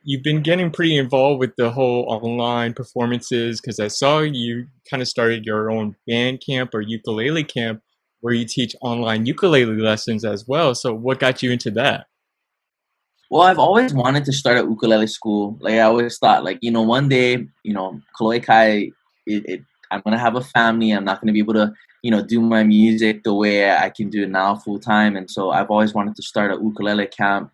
you've been getting pretty involved with the whole online performances because I saw you kind of started your own band camp or ukulele camp where you teach online ukulele lessons as well. So what got you into that? Well, I've always wanted to start a ukulele school. Like I always thought, like one day, Kolohe Kai, I'm gonna have a family. I'm not gonna be able to, do my music the way I can do it now full time. And so I've always wanted to start a ukulele camp,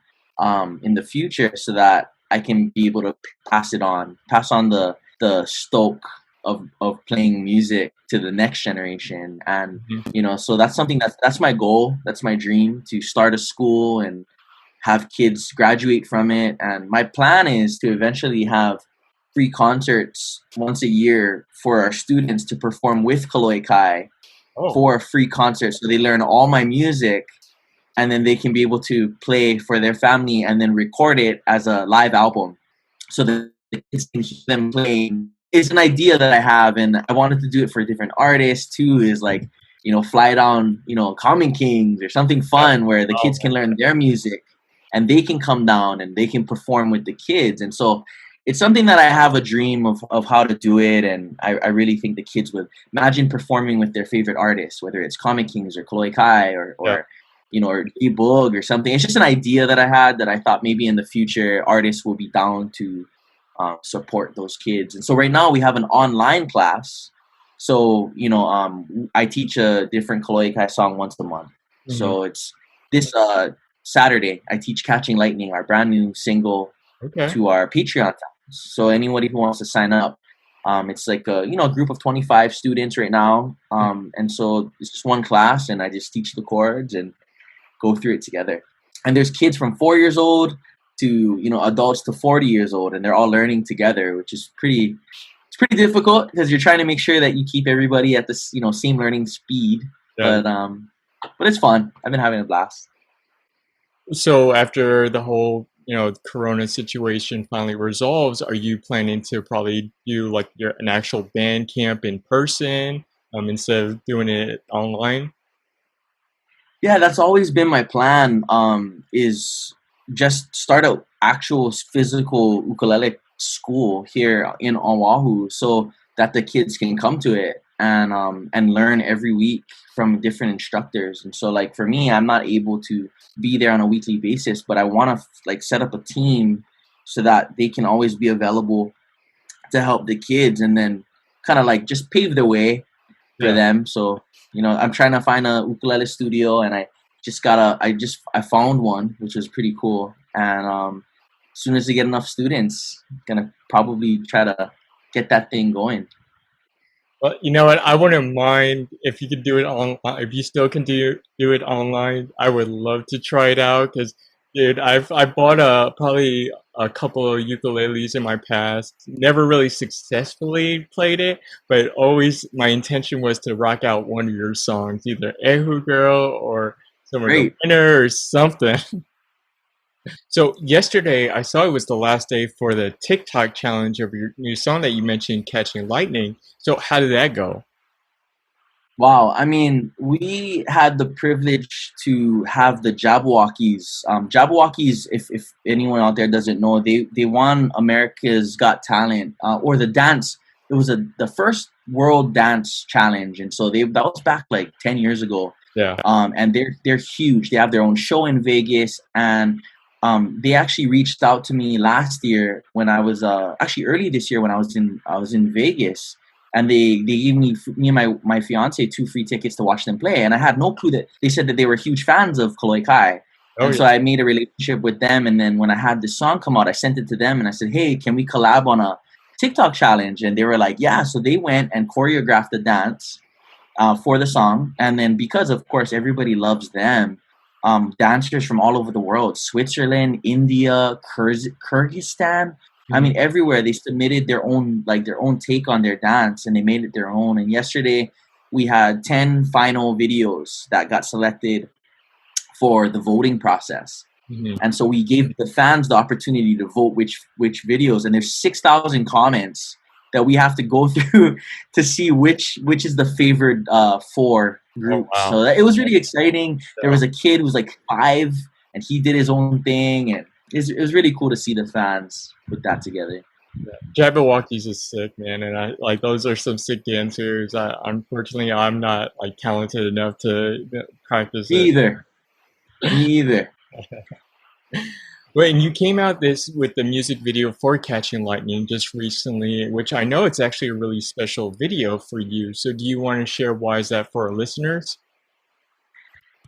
in the future, so that I can be able to pass on the stoke of playing music to the next generation. And Mhm. so that's something that's my goal. That's my dream, to start a school and have kids graduate from it. And my plan is to eventually have free concerts once a year for our students to perform with Kolohe Kai Oh, for a free concert. So they learn all my music, and then they can be able to play for their family and then record it as a live album so that the kids can hear them playing. It's an idea that I have, and I wanted to do it for different artists too. Is like, fly down, Common Kings or something yeah. fun where the Oh, kids can learn their music and they can come down and they can perform with the kids. And so it's something that I have a dream of how to do it. And I really think the kids would imagine performing with their favorite artists, whether it's Common Kings or Kolohe Kai yeah. or E-Boog or something. It's just an idea that I had that I thought maybe in the future artists will be down to support those kids. And so right now we have an online class. So, I teach a different Kolohe Kai song once a month. Mhm. So it's this Saturday, I teach Catching Lightning, our brand new single, Okay. to our Patreon fans. So anybody who wants to sign up, it's like a group of 25 students right now. And so it's just one class, and I just teach the chords and go through it together. And there's kids from 4 years old to adults to 40 years old, and they're all learning together, which is pretty difficult because you're trying to make sure that you keep everybody at this same learning speed. Yeah. But it's fun. I've been having a blast. So after the whole, Corona situation finally resolves, are you planning to probably do like an actual band camp in person, instead of doing it online? Yeah, that's always been my plan. Is just start a actual physical ukulele school here in Oahu, so that the kids can come to it and learn every week from different instructors. And so, like for me, I'm not able to be there on a weekly basis, but I want to like set up a team so that they can always be available to help the kids, and then kind of like just pave the way for Yeah. them. So, I'm trying to find a ukulele studio, and I found one, which was pretty cool. And as soon as they get enough students, gonna probably try to get that thing going. Well, you know what? I wouldn't mind if you could do it on. If you still can do it online, I would love to try it out. Cause, dude, I bought probably a couple of ukuleles in my past. Never really successfully played it, but always my intention was to rock out one of your songs, either Ehu Girl or Summer the Great. Winner or something. So yesterday, I saw it was the last day for the TikTok challenge of your new song that you mentioned, "Catching Lightning." So how did that go? Wow. I mean, we had the privilege to have the Jabberwockies. Jabberwockies, if anyone out there doesn't know, they won America's Got Talent, or the dance. It was the first World Dance Challenge, and so that was back like 10 years ago. Yeah. And they're huge. They have their own show in Vegas, and they actually reached out to me last year when I was actually early this year when I was in Vegas, and they gave me and my fiance 2 free tickets to watch them play. And I had no clue that they said that they were huge fans of Kolohe Kai. Oh And yeah. so I made a relationship with them. And then when I had this song come out, I sent it to them and I said, hey, can we collab on a TikTok challenge? And they were like, yeah. So they went and choreographed the dance for the song. And then because, of course, everybody loves them, dancers from all over the world, Switzerland, India, Kyrgyzstan, I Mhm. mean, everywhere they submitted their own take on their dance, and they made it their own. And yesterday we had 10 final videos that got selected for the voting process. Mhm. And so we gave the fans the opportunity to vote which videos, and there's 6,000 comments that we have to go through to see which is the favored four Oh groups. wow. So it was really exciting. There Yeah. was a kid who was like 5, and he did his own thing, and it was really cool to see the fans put that together. Jabberwockies is sick, man, and I like those are some sick dancers. Unfortunately, I'm not like talented enough to practice Me it. either. Me either. Wait, and you came out this with the music video for Catching Lightning just recently, which I know it's actually a really special video for you. So, do you want to share why is that for our listeners?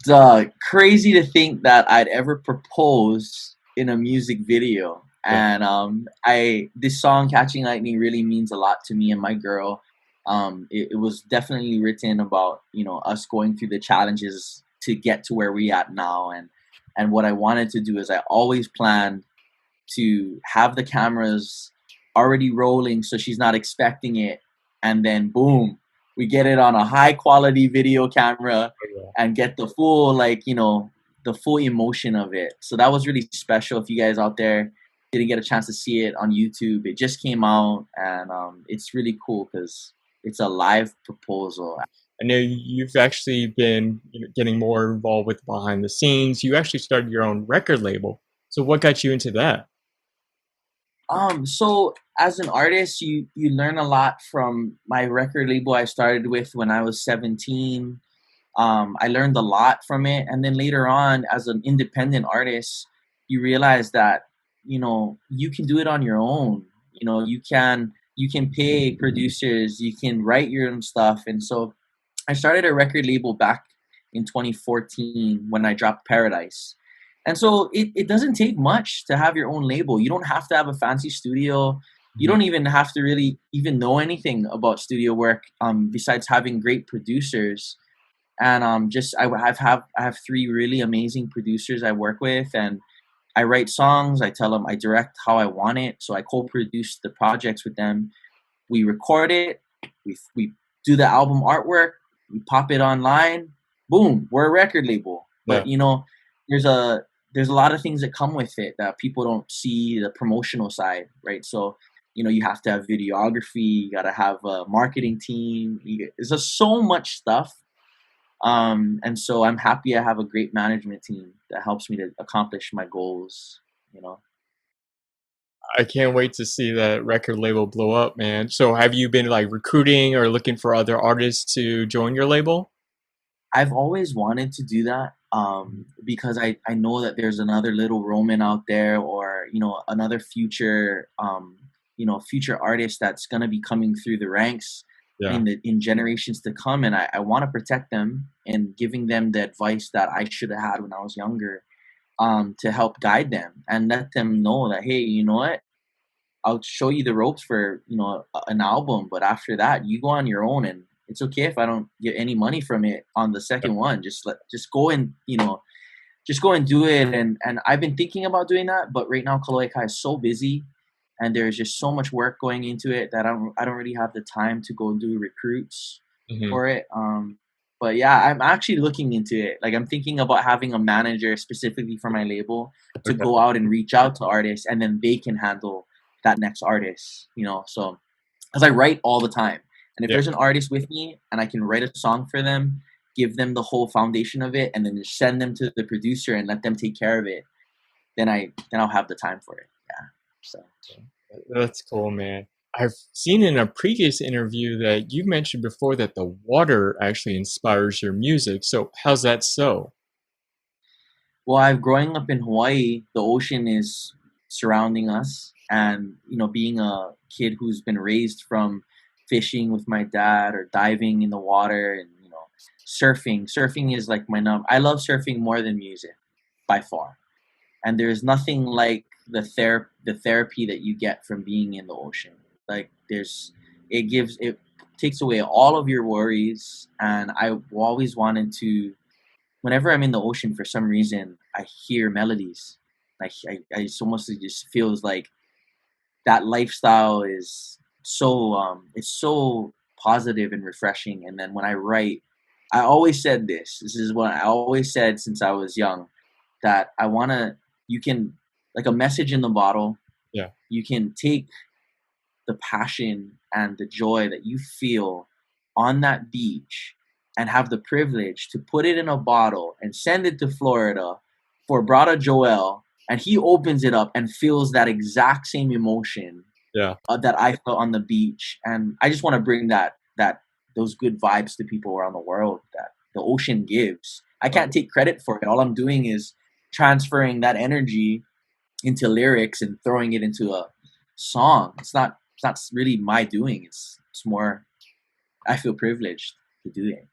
It's crazy to think that I'd ever propose in a music video. Yeah, And I this song "Catching Lightning" really means a lot to me and my girl. It was definitely written about us going through the challenges to get to where we at now, and what I wanted to do is I always planned to have the cameras already rolling so she's not expecting it, and then boom, we get it on a high quality video camera yeah. and get the full, like, the full emotion of it. So that was really special. If you guys out there didn't get a chance to see it on YouTube, it just came out, and it's really cool because it's a live proposal. I know you've actually been getting more involved with behind the scenes. You actually started your own record label. So, what got you into that? So as an artist, you learn a lot from my record label I started with when I was 17. I learned a lot from it, and then later on, as an independent artist, you realize that you can do it on your own. You can pay producers, you can write your own stuff, and so I started a record label back in 2014 when I dropped Paradise. And so it doesn't take much to have your own label. You don't have to have a fancy studio. You Mhm. don't even have to really even know anything about studio work, besides having great producers. And just I have three really amazing producers I work with, and I write songs. I tell them I direct how I want it, so I co-produce the projects with them. We record it, we do the album artwork, we pop it online, boom, we're a record label. Yeah, But there's a there's a lot of things that come with it that people don't see, the promotional side, right? So you have to have videography, you got to have a marketing team. There's just so much stuff. And so I'm happy I have a great management team that helps me to accomplish my goals. You know, I can't wait to see that record label blow up, man. So, have you been like recruiting or looking for other artists to join your label? I've always wanted to do that, because I know that there's another little Roman out there, or another future artist that's gonna be coming through the ranks Yeah. in generations to come, and I want to protect them and giving them the advice that I should have had when I was younger, to help guide them and let them know that, hey, you know what, I'll show you the ropes for an album, but after that, you go on your own, and it's okay if I don't get any money from it on the second one. Just go and just go and do it. And I've been thinking about doing that, but right now Kolohe Kai is so busy, and there's just so much work going into it that I don't really have the time to go do recruits Hmm. for it. But yeah, I'm actually looking into it. Like, I'm thinking about having a manager specifically for my label to Okay. go out and reach out to artists, and then they can handle that next artist. So because I write all the time, and if Yeah. there's an artist with me and I can write a song for them, give them the whole foundation of it, and then just send them to the producer and let them take care of it, then I'll have the time for it. Yeah. So That's cool, man. I've seen in a previous interview that you mentioned before that the water actually inspires your music. So, how's that so? well, I've growing up in Hawaii, the ocean is surrounding us, and being a kid who's been raised from fishing with my dad or diving in the water, and surfing. Surfing is like my number. I love surfing more than music, by far. And there's nothing like the therapy that you get from being in the ocean. Like, it takes away all of your worries, and I always wanted to, whenever I'm in the ocean, for some reason I hear melodies. Like, it's almost, it just feels like that lifestyle is so it's so positive and refreshing. And then when I write, I always said this is what I always said since I was young, that I want to, you can, like a message in the bottle, Yeah. you can take the passion and the joy that you feel on that beach and have the privilege to put it in a bottle and send it to Florida for Brother Joel, and he opens it up and feels that exact same emotion Yeah. that I felt on the beach. And I just want to bring that those good vibes to people around the world that the ocean gives. I can't take credit for it. All I'm doing is transferring that energy into lyrics and throwing it into a song. It's not really my doing. It's more I feel privileged to do it.